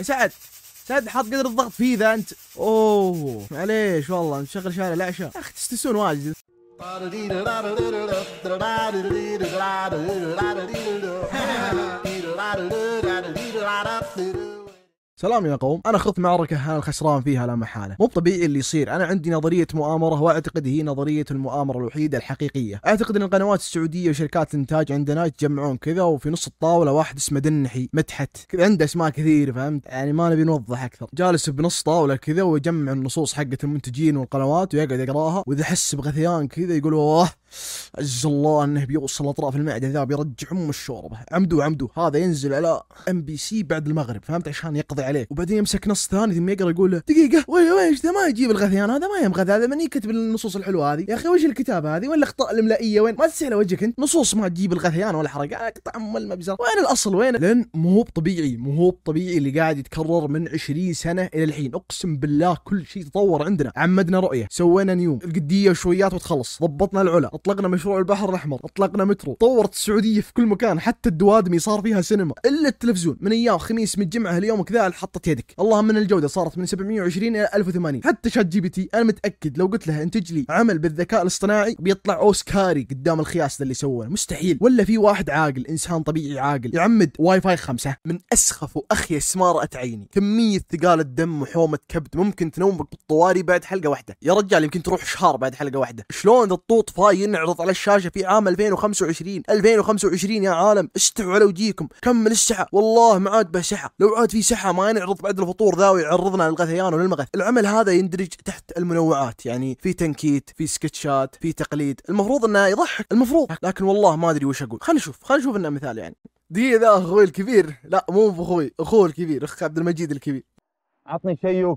سعد سعد حاط قدر الضغط فيه ذا انت. اوه معليش والله نشغل شارع العشاء يا اخي تستسون واجد. سلام يا قوم، انا خذت معركه انا الخسران فيها لا محاله، مو طبيعي اللي يصير. انا عندي نظريه مؤامره واعتقد هي نظريه المؤامره الوحيده الحقيقيه. اعتقد ان القنوات السعوديه وشركات الانتاج عندنا يتجمعون كذا وفي نص الطاوله واحد اسمه دنحي مدحت كذا، عنده اسماء كثير فهمت يعني، ما نبي نوضح اكثر. جالس بنص طاوله كذا ويجمع النصوص حقه المنتجين والقنوات ويقعد يقراها، واذا حس بغثيان كذا يقول والله عز الله انه بيوصل اطراف المعده ذا بيرجع الشوربه عمدو هذا ينزل على MBC بعد المغرب فهمت عشان يقضي عليه، وبعدين يمسك نص ثاني ثم يقرا يقول دقيقه ويش ذا ما يجيب الغثيان هذا، ما يبغى هذا من يكتب النصوص الحلوه هذه يا اخي، وش الكتابه هذه وين الاخطاء الاملائيه وين، ما تسهل وجهك انت نصوص ما تجيب الغثيان ولا حركه اقطع المبزر، وين الاصل وين؟ لان مو طبيعي اللي قاعد يتكرر من 20 سنه الى الحين. اقسم بالله كل شيء تطور عندنا، عمدنا رؤيه، سوينا نيوم القديه وشويات وتخلص، ضبطنا العلا، اطلقنا مشروع البحر الاحمر، اطلقنا مترو، طورت السعوديه في كل مكان، حتى الدوادمي صار فيها سينما، الا التلفزيون من ايام خميس من الجمعه اليوم كذا حطت يدك، اللهم من الجوده صارت من 720 الى 1080. حتى شات جي بي تي انا متاكد لو قلت له انتج لي عمل بالذكاء الاصطناعي بيطلع اوسكاري قدام الخياس اللي سووه، مستحيل. ولا في واحد عاقل انسان طبيعي عاقل يعمد واي فاي 5 من اسخف واخيس ما رأت عيني، كميه ثقال الدم وحومه كبد ممكن تنومك بالطواري بعد حلقه واحده يا رجال، يمكن تروح شهر بعد حلقه واحده. شلون الطوط فاي ينعرض على الشاشه في عام 2025 يا عالم، استووا على وجيكم. كمل السحه والله ما عاد به سحه، لو عاد في سحه ما ينعرض بعد الفطور ذا ويعرضنا للغثيان وللمغث. العمل هذا يندرج تحت المنوعات، يعني في تنكيت، في سكتشات، في تقليد، المفروض انه يضحك المفروض، لكن والله ما ادري وش اقول. خلينا نشوف انه مثال يعني. دي ذا اخوي الكبير، لا مو اخوي الكبير، اخ عبد المجيد الكبير. عطني شيء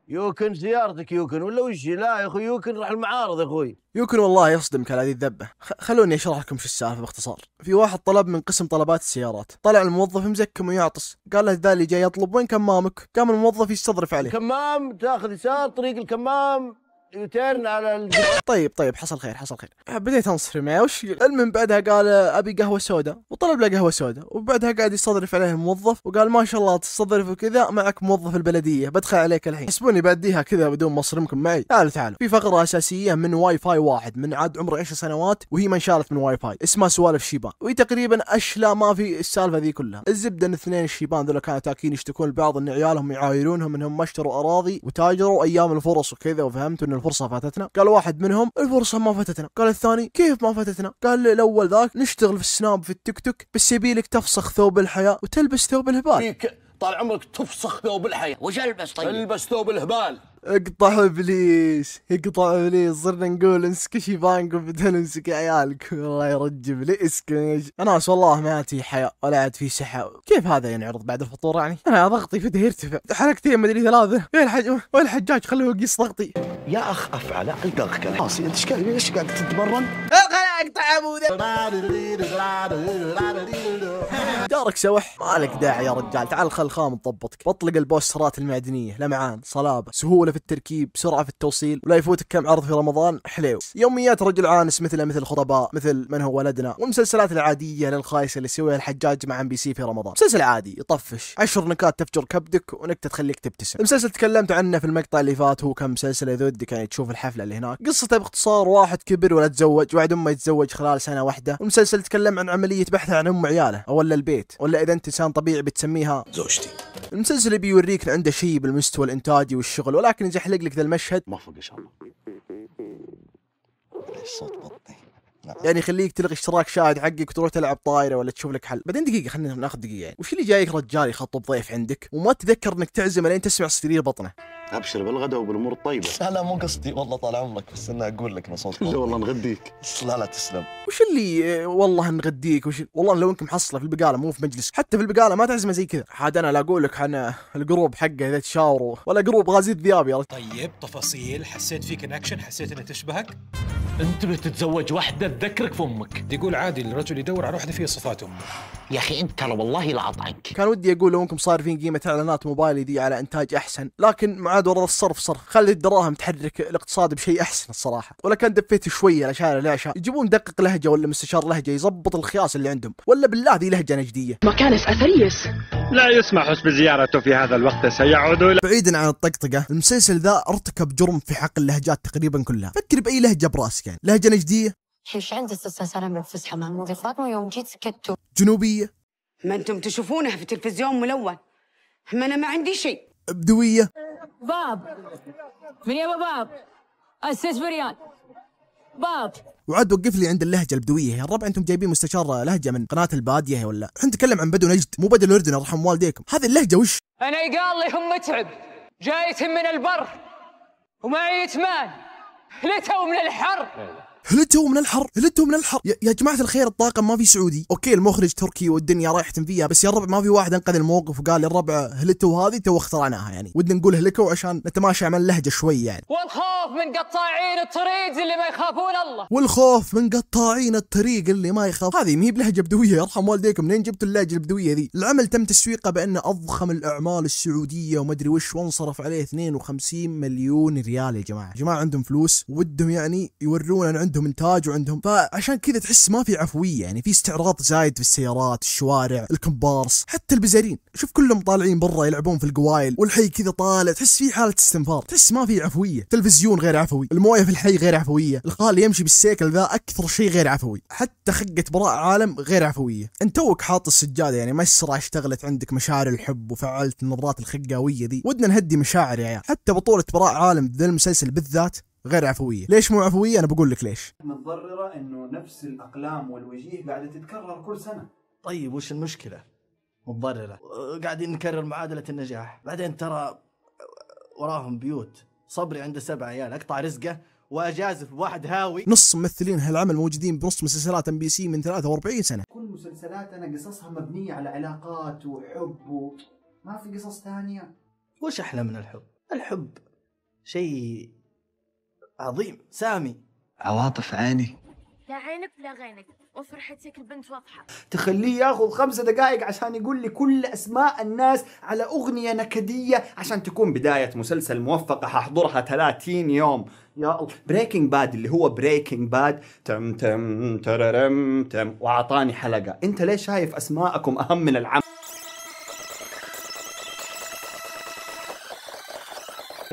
يوكن زيارتك يوكن ولا وش؟ لا يا اخوي يوكن راح المعارض يا اخوي. يمكن والله يصدمك على هذه الذبه. خلوني اشرح لكم شو السالفه باختصار. في واحد طلب من قسم طلبات السيارات، طلع الموظف مزكم ويعطس، قال له ذا اللي جاي يطلب وين كمامك؟ قام الموظف يستظرف عليه. كمام تاخذ يسار طريق الكمام يوتيرن على طيب حصل خير. بديت انصف معي وش. المهم بعدها قال ابي قهوه سوداء، وطلب له قهوه سوداء، وبعدها قاعد يستظرف عليه الموظف وقال ما شاء الله تستظرف وكذا، معك موظف البلديه بدخل عليك الحين، حسبوني بعديها كذا بدون ما اصرمكم معي. تعالوا في فقره اساسيه من واي فاي واحد من عاد عمره 10 سنوات وهي ما انشالت من واي فاي، اسمها سوالف شيبان، وهي تقريبا اشلا ما في السالفه ذي كلها. الزبده ان اثنين الشيبان ذولا كانوا تاكين يشتكون البعض ان عيالهم يعايرونهم انهم ما اشتروا اراضي وتاجروا ايام الفرص وكذا، وفهمت ان الفرصه فاتتنا. قال واحد منهم الفرصه ما فاتتنا، قال الثاني كيف ما فاتتنا؟ قال الاول ذاك نشتغل في السناب في التيك توك بس يبيلك تفسخ ثوب الحياه وتلبس ثوب الهبال. طال عمرك تفسخ ثوب الحياه، وش البس طيب؟ البس ثوب الهبال. اقطع ابليس صرنا نقول امسك شيبانكم بدل امسك عيالك، والله يرجب لي اسكن. انا والله ما في حياة ولا عاد في صحة، كيف هذا ينعرض بعد الفطور يعني؟ انا ضغطي فده يرتفع حركتين مدري ثلاثة، وين الحجاج خلوه يقيس ضغطي. يا اخ افعل القاك راسي، انت ايش قاعد تتمرن؟ اقطع عموده دارك سوح، مالك داعي يا رجال، تعال خل خام تضبطك، بطلق البوسترات المعدنيه، لمعان، صلابه، سهوله في التركيب، سرعه في التوصيل، ولا يفوتك كم عرض في رمضان حليو، يوميات رجل عانس مثل خطباء، مثل من هو ولدنا، والمسلسلات العاديه للخايسه اللي يسويها الحجاج مع MBC في رمضان، مسلسل عادي يطفش 10 نكات تفجر كبدك ونكته تخليك تبتسم. المسلسل تكلمت عنه في المقطع اللي فات، هو كم مسلسل اذا ودك يعني تشوف الحفله اللي هناك. قصته باختصار واحد كبر ولا تزوج، وعد امه يتزوج خلال سنه واحده، والمسلسل يتكلم عن عمليه بحثه عن ام عياله ولا البيت، ولا اذا انت انسان طبيعي بتسميها زوجتي. المسلسل بيوريك عنده شيء بالمستوى الانتاجي والشغل، ولكن يزحلق لك ذا المشهد ما فوق ان شاء الله. الصوت بطي يعني يخليك تلغي اشتراك شاهد حقك وتروح تلعب طايره ولا تشوف لك حل. بعدين دقيقه خلينا ناخذ دقيقه يعني. وش اللي جايك رجال يخطب ضيف عندك وما تذكر انك تعزم لين تسمع صرير بطنه؟ ابشر بالغداء وبالامور الطيبه. لا مو قصدي والله طال عمرك، بس اني اقول لك صوت. لا والله نغديك. لا تسلم. وش اللي والله نغديك؟ والله لو انك محصله في البقاله مو في مجلس، حتى في البقاله ما تعزمه زي كذا. عاد انا لا اقول لك عن الجروب حقه اذا تشاوروا، ولا جروب غازي الذياب يا رجل. طيب تفاصيل، حسيت في كونكشن، حسيت انه تشبهك؟ انت بتتزوج واحدة تذكرك في امك. يقول عادي الرجل يدور على واحدة فيها صفات امه. يا اخي انت ترى والله لا عطعنك. كان ودي اقول لو انكم صارفين قيمه اعلانات موبايلي دي على انتاج احسن، لكن معاد ورا الصرف صرف، خلي الدراهم تحرك الاقتصاد بشيء احسن الصراحه. ولا كان دفيت شويه الاشياء العشاء يجيبون مدقق لهجه ولا مستشار لهجه يزبط الخياس اللي عندهم، ولا بالله ذي لهجه نجديه. مكان أثريس لا يسمح بزيارته في هذا الوقت، سيعود إلى. بعيدا عن الطقطقه، المسلسل ذا ارتكب جرم في حق اللهجات تقريبا كلها. فكر باي لهجه براسك، يعني لهجه نجديه، ايش عندي استاذ سلام بالفسحه مع المضيفات ويوم جيت سكتوا. جنوبيه، ما انتم تشوفونها في التلفزيون ملون، ما انا ما عندي شيء. بدويه. باب من يا باب اسس بريان باب. وعاد وقف لي عند اللهجه البدويه. يا الربع انتم جايبين مستشار لهجه من قناه الباديه ولا؟ احنا نتكلم عن بدو نجد مو بدو الاردن يرحم والديكم. هذه اللهجه وش؟ انا يقال لي هم متعب جايت من البر ومعي يتمان هلتوا من الحر. هلتوا من الحر، هلتوا من الحر. يا جماعه الخير، الطاقم ما في سعودي، اوكي المخرج تركي والدنيا رايحه فيها، بس يا الربع ما في واحد انقذ الموقف وقال يا الربع هلتوا هذه تو اخترعناها. يعني ودنا نقول هلكوا عشان نتماشى مع اللهجه شوي يعني. والخوف من قطاعين الطريق اللي ما يخافون الله. والخوف من قطاعين الطريق اللي ما يخاف. هذه ما هي بلهجه بدويه يرحم والديكم. منين جبتوا اللهجه البدويه ذي؟ العمل تم تسويقه بانه اضخم الاعمال السعوديه وما ادري وش، وانصرف عليه 52 مليون ريال. يا جماعه عندهم فلوس ودهم يعني يورونا ان عندهم انتاج وعندهم، فعشان كذا تحس ما في عفويه، يعني في استعراض زايد في السيارات، الشوارع، الكمبارس، حتى البزارين. شوف كلهم طالعين برا يلعبون في القوايل، والحي كذا طالع، تحس في حاله استنفار، تحس ما في عفويه. تلفزيون غير عفوي، المويه في الحي غير عفويه، الخال يمشي بالسيكل ذا اكثر شيء غير عفوي، حتى خقه براء عالم غير عفويه. انت توك حاط السجاده، يعني مسرع اشتغلت عندك مشاعر الحب وفعلت النظرات الخقاويه ذي، ودنا نهدي مشاعر يا عيال. حتى بطوله براء عالم ذا المسلسل بالذات غير عفوية. ليش مو عفوية؟ أنا بقول لك ليش. متضررة إنه نفس الأقلام والوجيه قاعدة تتكرر كل سنة. طيب وش المشكلة؟ متضررة، قاعدين نكرر معادلة النجاح، بعدين ترى وراهم بيوت. صبري عنده 7 عيال، أقطع رزقه وأجازف بواحد هاوي. نص ممثلين هالعمل موجودين بنص مسلسلات MBC من 43 سنة. كل مسلسلاتنا قصصها مبنية على علاقات وحب ما في قصص ثانية. وش أحلى من الحب؟ الحب شيء عظيم سامي. عواطف عيني. لا عينك ولا غينك وفرحتك البنت واضحة. تخليه ياخذ 5 دقائق عشان يقول لي كل اسماء الناس على اغنية نكدية عشان تكون بداية مسلسل موفقة ححضرها 30 يوم. يا الله. بريكنج باد اللي هو بريكنج باد تم تم تررم تم واعطاني حلقة. انت ليش شايف اسماءكم اهم من العمل؟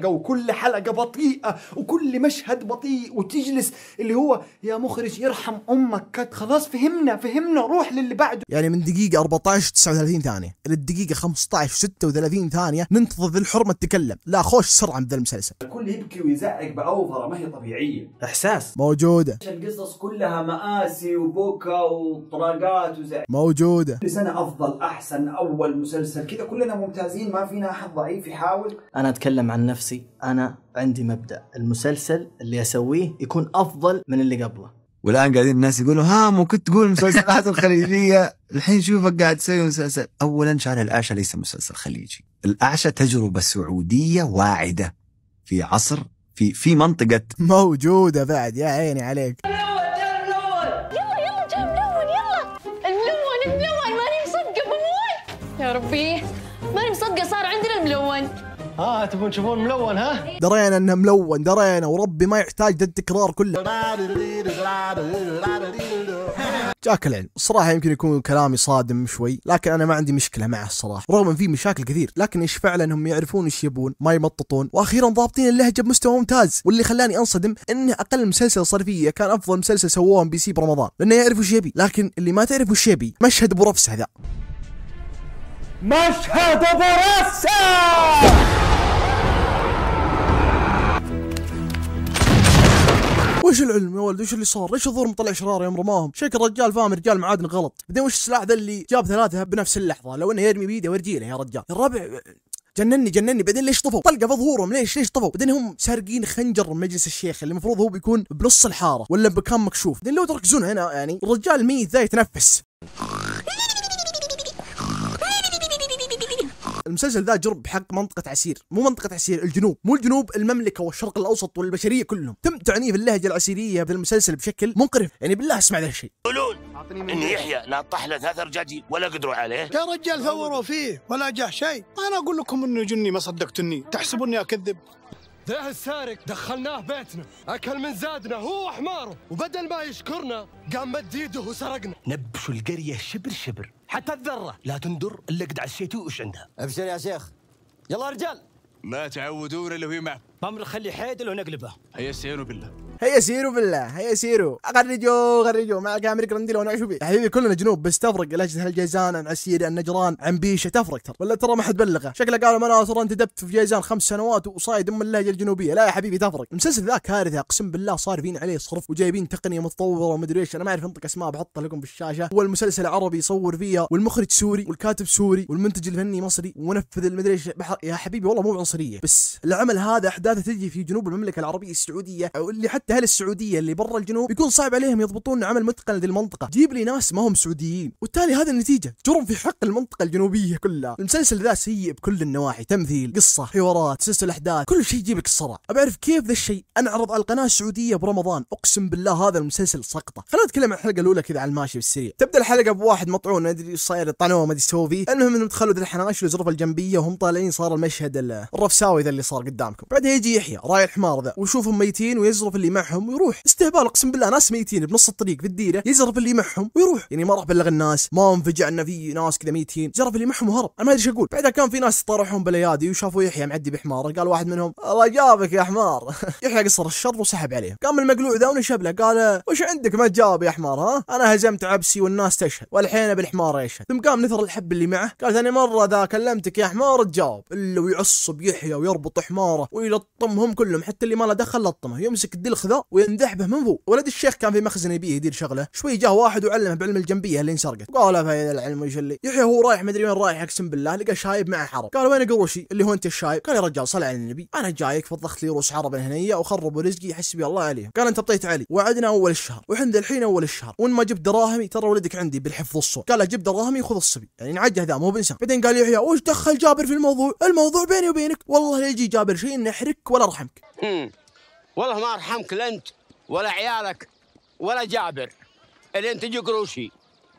وكل حلقة بطيئة وكل مشهد بطيء، وتجلس اللي هو يا مخرج يرحم أمك كت، خلاص فهمنا روح للي بعده. يعني من دقيقة 14 39 ثانية إلى الدقيقة 15 36 ثانية ننتظر ذي الحرمة تتكلم. لا خوش سرعة من ذا المسلسل. الكل يبكي ويزعق بأوفرة ما هي طبيعية. إحساس موجودة. القصص كلها مآسي وبكا وطراقات وزعق موجودة. كل سنة أفضل أحسن أول مسلسل كذا، كلنا ممتازين، ما فينا أحد ضعيف يحاول. أنا أتكلم عن نفسي، أنا عندي مبدأ المسلسل اللي أسويه يكون أفضل من اللي قبله. والآن قاعدين الناس يقولوا ها مو كنت تقول مسلسلات الخليجية، الحين شوفك قاعد تسوي مسلسل. أولا شارع الأعشى ليس مسلسل خليجي، الأعشى تجربة سعودية واعدة في عصر في منطقة موجودة بعد. يا عيني عليك. يلا جاء ملون، يلا الملون ماني مصدقة بموت. يا ربي ماني مصدقة صار عندنا الملون. تبون تشوفون ملون؟ ها درينا انه ملون، درينا، وربي ما يحتاج ذا التكرار كله. جاك العلم الصراحة يمكن يكون كلامي صادم شوي، لكن انا ما عندي مشكلة معه الصراحة، رغم ان في مشاكل كثير، لكن ايش فعلا هم يعرفون ايش يبون، ما يمططون، واخيرا ضابطين اللهجة بمستوى ممتاز. واللي خلاني انصدم انه اقل مسلسل صرفية كان افضل مسلسل سووه MBC برمضان، لانه يعرف وش يبي. لكن اللي ما تعرف وش يبي مشهد ابو رفسه ذا. مشهد ابو رفسه. وش العلم يا ولد؟ وش اللي صار؟ ليش الظهر مطلع شرار يوم رماهم؟ شكل الرجال فاهم رجال معادن غلط. بعدين وش السلاح ذا اللي جاب 3 بنفس اللحظة؟ لو انه يرمي بيده ورجيله يا رجال. الربع جنني. بعدين ليش طفوا؟ طلقة في ظهورهم ليش طفوا؟ بعدين هم سارقين خنجر من مجلس الشيخ اللي المفروض هو بيكون بنص الحارة ولا بمكان مكشوف. بعدين لو تركزون هنا يعني الرجال الميت ذا يتنفس. المسلسل ذا جرب بحق منطقة عسير، مو منطقة عسير، الجنوب، مو الجنوب، المملكة والشرق الأوسط والبشرية كلهم. تم تعنيه في اللهجة العسيرية في المسلسل بشكل منقرف، يعني بالله اسمع ذا الشيء. يقولون إن يحيى ناطح له 3 رجاجيل ولا قدروا عليه. يا رجال ثوروا فيه ولا جاه شيء. أنا أقول لكم إنه جني ما صدقتني، تحسبوني أكذب؟ ذا السارق دخلناه بيتنا، أكل من زادنا هو وحماره، وبدل ما يشكرنا قام مد يده وسرقنا. نبشوا القرية شبر شبر، حتى الذرة لا تندر إلا قد عسيتوا وش عندها. أبشر يا شيخ، يلا رجال. ما تعودون اللي هو معه. بامر خلي حيدل ونقلبه. هيا سيروا بالله. هيا سيروا بالله، هيا سيروا، غرجوا معك امريكا رنديل وانا شو بيه يا حبيبي. كلنا جنوب بس تفرق لهجة الجيزان عن عسيري عن نجران عن بيشه تفرق ترى، ولا ترى ما حد بلغه. شكله قالوا مناصر انت دبت في جيزان 5 سنوات وصايد ام اللهجه الجنوبيه. لا يا حبيبي تفرق. المسلسل ذا كارثه اقسم بالله، صار فين عليه صرف وجايبين تقنيه متطوره ومدري ايش. انا ما اعرف انطق اسماء بحطها لكم بالشاشه. هو المسلسل عربي يصور فيها والمخرج سوري والكاتب سوري والمنتج الفني مصري ومنفذ المدري ايش. يا حبيبي والله مو عنصريه، بس العمل هذا احداثه تجي في جنوب المملكه العربيه السعوديه، او اللي حتى اهل السعوديه اللي برا الجنوب بيكون صعب عليهم يضبطون عمل متقن لذي المنطقه. جيب لي ناس ما هم سعوديين، وبالتالي هذا النتيجه جرم في حق المنطقه الجنوبيه كلها. المسلسل ذا سيء بكل النواحي، تمثيل، قصه، حوارات، سلسله احداث، كل شيء يجيب لك الصرع. ابعرف كيف ذا الشيء انعرض على القناه السعوديه برمضان، اقسم بالله هذا المسلسل سقطه. خلينا نتكلم عن الحلقه الاولى كذا على الماشي بالسريع. تبدا الحلقه بواحد مطعون ما ادري ايش صاير، طعنوه ما ادري يسوي فيه. المهم انهم دخلوا ذي الحناش والزرفه الجنبيه وهم طالعين، صار المشهد الرفساوي ذا اللي صار قدامكم. بعدها يجي يحيى راعي الحمار ذا ويشوفهم ميتين ويزرف اللي معهم ويروح. استهبال اقسم بالله، ناس ميتين بنص الطريق في الديره، يزرف اللي معهم ويروح. يعني ما راح بلغ الناس، ما انفجع ان في ناس كذا ميتين، زرف اللي معهم وهرب. انا ما ادري ايش اقول. بعدها كان في ناس طرحهم بالايادي وشافوا يحيى معدي بحماره، قال واحد منهم الله جابك يا حمار. يحيى قصر الشر وسحب عليه. قام المقلوع ذا ونشب له قال وش عندك ما تجاوب يا حمار؟ ها انا هزمت عبسي والناس تشهد والحين بالحمار يشهد. ثم قام نثر الحب اللي معه قال ثاني مره ذا كلمتك يا حمار تجاوب. الا ويعصب يحيى ويربط حماره ويلطمهم كلهم، حتى اللي ما له دخل لطمه، يمسك الدلخ ذا وينذح به من فوق. ولد الشيخ كان في مخزن يبيه يدير شغله، شوي جاه واحد وعلمه بعلم الجنبيه اللي انسرقت، قال فايد العلم وش اللي. يحيى هو رايح مدري وين رايح اقسم بالله، لقى شايب معه حرب. قال وين قروشي اللي هو انت الشايب؟ قال يا رجال صل على النبي انا جايك فضخت لي روس عرب هنيه وخربوا رزقي حسبي الله عليهم. قال انت بطيت علي وعدنا اول الشهر وحنا الحين اول الشهر، وان ما جبت دراهمي ترى ولدك عندي بالحفظ الصوت. قال له جيب دراهمي وخذ الصبي، يعني نعجه ذا مو بانسان. بعدين قال يحيى وش دخل جابر في الموضوع؟ الموضوع بيني وبينك والله لا يجي جابر شيء نحرك ولا ارحمك. والله ما ارحمك لا انت ولا عيالك ولا جابر اللي انت تجي قروشي.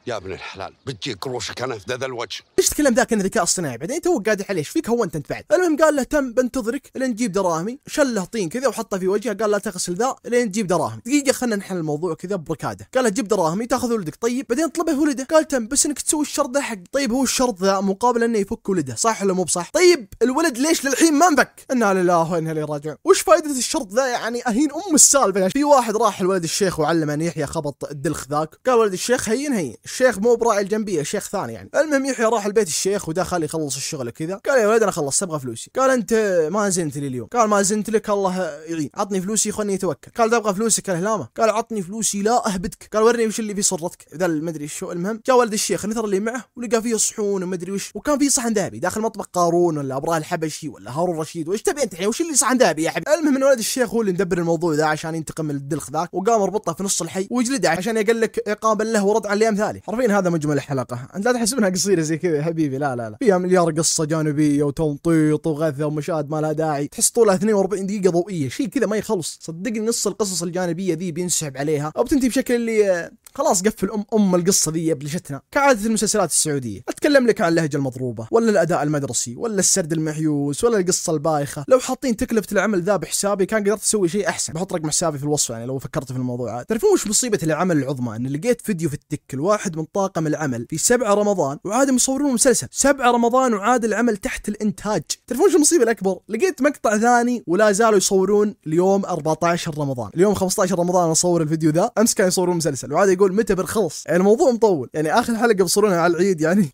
يا ابن الحلال بتجي قروشك انا في ذا الوجه. ايش تكلم ذاك انه ذكاء اصطناعي؟ بعدين تو قاعد عليه ايش فيك هونت انت بعد. المهم قال له تم بنتظرك لين تجيب دراهمي، شله طين كذا وحطه في وجهه، قال لا تغسل ذا لين تجيب دراهم. دقيقه خلينا نحل الموضوع كذا بركاده. قال له تجيب دراهمي تاخذ ولدك. طيب بعدين طلبه في ولده. قال تم بس انك تسوي الشرط ذا حق. طيب هو الشرط ذا مقابل انه يفك ولده صح ولا مو بصح؟ طيب الولد ليش للحين ما انفك؟ انا لله وانا اليه راجعون. وش فائده الشرط ذا؟ يعني اهين السالفه. في واحد راح لولد الشيخ وعلمه ان يحيى خبط الدلخ ذاك، قال ولد الشيخ هين الشيخ مو براعي الجنبيه، الشيخ ثاني يعني. المهم يحيى راح البيت الشيخ ودخل يخلص الشغل كذا. قال يا ولد انا خلصت ابغى فلوسي. قال انت ما زنت لي اليوم. قال ما زنت لك الله يعين، عطني فلوسي خلني يتوكل. قال تبغى فلوسك الهلامه؟ قال عطني فلوسي لا اهبدك. قال ورني وش اللي في صرتك ذا ما ادري شو. المهم جاء ولد الشيخ نثر اللي معه ولقى فيه صحون وما ادري وش، وكان فيه صحن ذهبي داخل مطبخ قارون ولا ابراه الحبشي ولا هارون الرشيد. وش تبي انت الحين وش اللي صحن ذهبي يا حبيبي؟ المهم ان ولد الشيخ هو اللي مدبر الموضوع ذا عشان ينتقم من الدلخ ذاك، وقام ربطه في نص الحي ويجلده عشان يقول لك عقابا له ورد على الامثالي. حرفيا هذا مجمل الحلقه. انت لا تحسبونها قصيره زي كذا يا حبيبي، لا فيها مليار قصه جانبيه وتمطيط وغثه ومشاهد ما لها داعي، تحس طولها 42 دقيقه ضوئيه، شيء كذا ما يخلص. صدقني نص القصص الجانبيه ذي بينسحب عليها او بتنتهي بشكل اللي خلاص قفل القصه ذي بلشتنا. كعاده المسلسلات السعوديه اتكلم لك عن اللهجه المضروبه ولا الاداء المدرسي ولا السرد المحيوس ولا القصه البايخه. لو حاطين تكلفه العمل ذا بحسابي كان قدرت اسوي شيء احسن. بحط رقم حسابي في الوصف يعني لو فكرت في الموضوع. تعرفون وش مصيبه العمل العظمى؟ ان لقيت فيديو في التك الواحد من طاقم العمل في 7 رمضان وعاد مصورون مسلسل 7 رمضان وعاد العمل تحت الانتاج. تعرفون شو المصيبه الاكبر؟ لقيت مقطع ثاني ولا زالوا يصورون اليوم 14 رمضان، اليوم 15 رمضان اصور الفيديو ذا، امس كانوا يصورون مسلسل وعاد يقول متى بنخلص. يعني الموضوع مطول، يعني اخر حلقه بيصورونها على العيد يعني.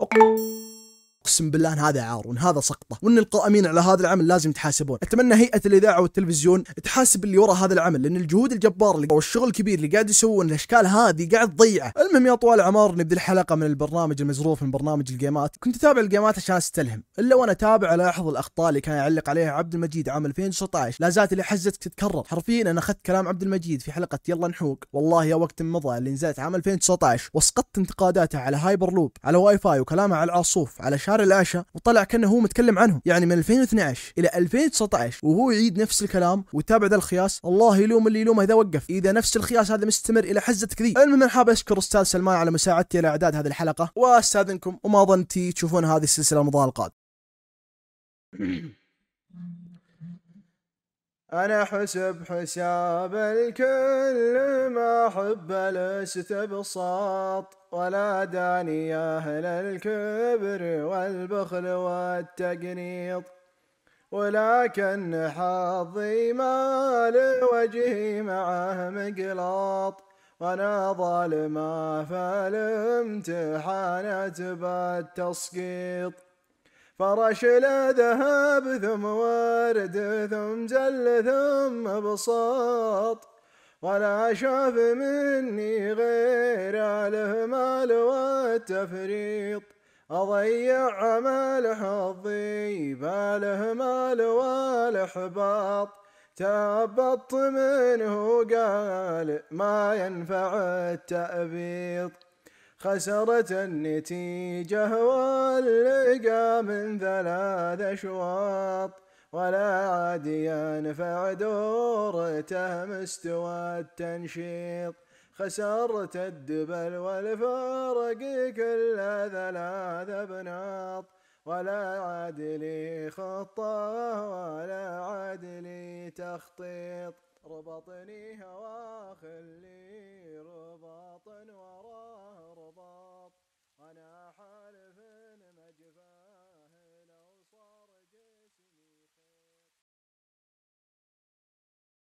اقسم بالله ان هذا عار وان هذا سقطه وان القائمين على هذا العمل لازم يتحاسبون. اتمنى هيئه الاذاعه والتلفزيون تحاسب اللي وراء هذا العمل، لان الجهود الجباره والشغل الكبير اللي قاعد يسوون الاشكال هذه قاعد تضيعه. المهم يا طوال العمر نبدا الحلقه من البرنامج المزروف من برنامج الجيمات. كنت اتابع الجيمات عشان استلهم، الا وانا اتابع الاحظ الاخطاء اللي كان يعلق عليها عبد المجيد عام 2019 لا زالت اللي حزتك تتكرر. حرفيا انا اخذت كلام عبد المجيد في حلقه يلا نحوق والله يا وقت مضى اللي نزلت عام 2019 واسقطت انتقاداته على هايبر لوب على واي فاي وكلامه على العاصوف على حار العشاء وطلع كأنه هو متكلم عنهم. يعني من 2012 إلى 2019 وهو يعيد نفس الكلام ويتابع ذا الخياس، الله يلوم اللي يلومه إذا وقف، إذا نفس الخياس هذا مستمر إلى حزة كذي. المهم حاب أشكر أستاذ سلمان على مساعدتي على إعداد هذه الحلقة، وأستاذنكم وما ظنتي تشوفون هذه السلسلة رمضان القادم. أنا حسب حساب الكل ما أحب الاستبساط، ولا داني أهل الكبر والبخل والتقنيط، ولكن حظي ما لوجهي معه مقلاط، وأنا ظالمة فالامتحانات بالتسقيط. فرش لذهب ثم ورد ثم زل ثم بساط، ولا شاف مني غير الهمال والتفريط، أضيع عمل حظي بالهمال والإحباط، تهبطت منه قال ما ينفع التأبيط، خسرت النتيجة واللقى من 3 أشواط، ولا عاد ينفع دورته مستوى التنشيط، خسرت الدبل والفرق كل 3 بناط، ولا عاد لي خطة ولا عاد لي تخطيط، ربطني هوا خلي رباط وراه